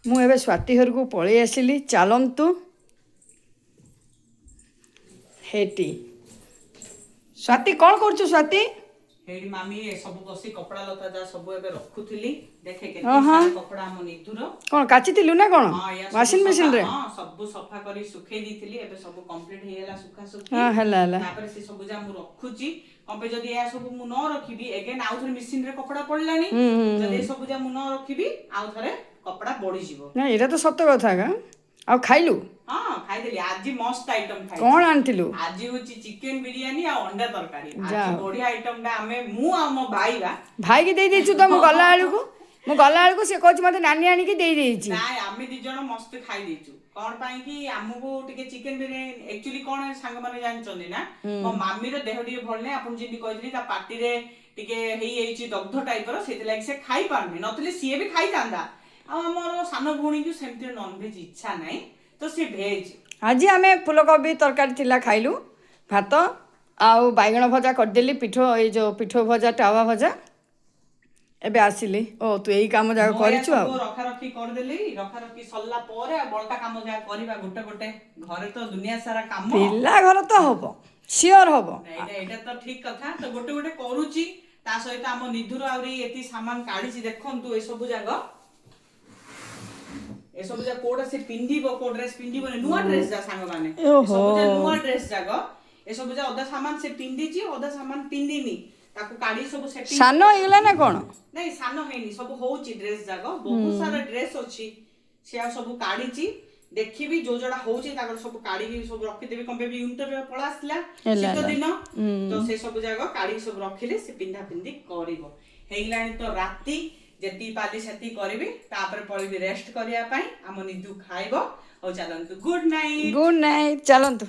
ମୁଁ ଏବେ ସ୍ୱାତି ଘରକୁ ପଳେଇ ଆସିଲି। ଚାଲନ୍ତୁ ହେଟି। ସ୍ୱାତି କ'ଣ କରୁଛୁ ସ୍ୱାତି? ହେଇଟି ମାମି ଏ ସବୁ ବସି କପଡ଼ା ଲତା ଯା ସବୁ ଏବେ ରଖୁଥିଲି। ଦେଖେ କେତେ ସାରା କପଡ଼ା ଆମ ନିଧୁର। କ'ଣ କାଚିଥିଲୁ ନା କ'ଣ ହଁ ୟା ୱାସିଂ ସବୁ ସଫା ମେସିନରେ? ହଁ ସବୁ ସଫା କରି ଶୁଖେଇ ଦେଇଥିଲି। ଏବେ ସବୁ କମ୍ପ୍ଲିଟ ହେଇଗଲା ସୁଖା ସୁଖି। ହଁ ହେଲା ହେଲା। ତାପରେ ସେ ସବୁ ଯା ମୁଁ ରଖୁଛି। କଣ ପାଇଁ ଯଦି ଏହା ସବୁ ମୁଁ ନ ରଖିବି ଏଗେନ୍ ଆଉ ଥରେ ମେସିନରେ କପଡ଼ା ପଡ଼ିଲାଣି। ଯଦି ଏ ସବୁ ଯା ମୁଁ ନ ରଖିବି ଆଉ ଥରେ କପଡ଼ା ବଢିଯିବ। ନା ଏଇଟା ତ ସତ କଥା କା। ଆଉ ଖାଇଲୁ? ହଁ ଖାଇଦେଲି। ଆଜି ମସ୍ତ ଆଇଟମ ଖାଇଛି। କ'ଣ ଆଣିଥିଲୁ? ଆଜି ହଉଛି ଚିକେନ ବିରିୟାନୀ ଆଉ ଅଣ୍ଡା ତରକାରୀ। ଯା ଆଜି ହଉ। ବଢିଆ ଆଇଟମ ଟା ମୁଁ ଆଉ ମୋ ଭାଇ ବା ଭାଇକି ଦେଇଦେଇଛୁ ତ? ମୁଁ ଗଲାବେଳକୁ ସେ କହୁଛି ମୋତେ ନାନୀ ଆଣିକି ଦେଇଦେଇଛି। ନାଇଁ ଆମେ ଦି ଜଣ ମସ୍ତ ଖାଇ ଦେଇଛୁ। କଣ ପାଇଁ କି ଆମକୁ ଟିକେ ଚିକେନ ବିରିୟାନୀ ଆକ୍ଚୁଆଲି କଣ ସାଙ୍ଗମାନେ ଜାଣିଛନ୍ତି ନା ମୋ ମାମିର ଦେହ ଟିକେ ଭଲ ନାହିଁ। ଆପଣ ଯେମିତି କହିଥିଲି ତା ପାଟିରେ ଟିକେ ହେଇଯାଇଛି ଦଗ୍ଧ ଟାଇପର, ସେଥିଲାଗି ସେ ଖାଇ ପାରୁନି। ନଥିଲେ ସିଏ ବି ଖାଇଥାନ୍ତା। ଆଉ ଆମର ସାନ ଭଉଣୀକୁ ସେମିତି ନନଭେଜ ଇଚ୍ଛା ନାହିଁ, ତ ସିଏ ଭେଜ। ଆଜି ଆମେ ଫୁଲକୋବି ତରକାରୀ ଥିଲା ଖାଇଲୁ। ଭାତ ଆଉ ବାଇଗଣ ଭଜା କରିଦେଲି। ଏଇ ଯେଉଁ ପିଠଉ ଭଜା, ଟାୱା ଭଜା। ଏବେ ଆସିଲି। ଓ ତୁ ଏଇ କାମ ଯାକ କରିଛୁ ଆଉ। ସବୁ ରଖାରଖି କରିଦେଲି। ରଖାରଖି ସରିଲା ପରେ ଆଉ ବଳକା କାମ ଯାହା କରିବା ଗୋଟେ ଗୋଟେ। ଘରେ ତ ଦୁନିଆ ସାରା କାମ। ପିଲା ଘର ତ ହବ, ସିଓର ହବ। ଏଇଟା ତ ଠିକ କଥା। ତ ଗୋଟେ ଗୋଟେ କରୁଛି। ତା ସହିତ ଆମ ନିଧୁର ଆହୁରି ଏତି ସାମାନ କାଢିଛି। ଦେଖନ୍ତୁ ଏସବୁ ଯାକ କୋଉଟା ସେ ପିନ୍ଧିବ, କୋଉ ଡ୍ରେସ ପିନ୍ଧିବନି, ନୂଆ ଡ୍ରେସ ଯା ସାଙ୍ଗମାନେ ସବୁ ଯା ନୂଆ ଡ୍ରେସ ଯାକ ଏସବୁ ଯା ଅଧା ସାମାନ ସେ ପିନ୍ଧିଛି, ଅଧା ସାମାନ ପିନ୍ଧିନି। ତାକୁ କାଢି ସବୁ ସେଟିଂ। ସାନ ହେଇଗଲା ନା କ'ଣ? ନାଇଁ ସାନ ହେଇନି, ସବୁ ହଉଛି ଡ୍ରେସ ଯାକ। ବହୁତ ସାରା ଡ୍ରେସ ଅଛି। ସେ ଆଉ ସବୁ କାଢିଛି। ଦେଖିବି ଯୋଉ ଯୋଉଟା ହଉଛି ତାଙ୍କର ସବୁ କାଢିକି ସବୁ ରଖିଦେବି। କଣ ପାଇଁ ୱିଣ୍ଟର ପଳା ଆସିଲା, ଶୀତ ଦିନ ତ ସେ ସବୁ ଯାକ କାଢିକି ସବୁ ରଖିଲେ ସେ ପିନ୍ଧା ପିନ୍ଧି କରିବ। ହେଇଗଲାଣି ତ ରାତି। ଯେତିକି ପାଲି ସେତିକି କରିବି, ତାପରେ ପଳେଇବି ରେଷ୍ଟ କରିବା ପାଇଁ। ଆମ ନିଧୁ ଖାଇବ। ହଉ ଚାଲନ୍ତୁ, ଗୁଡ ନାଇଟ୍। Good night. ଚାଲନ୍ତୁ।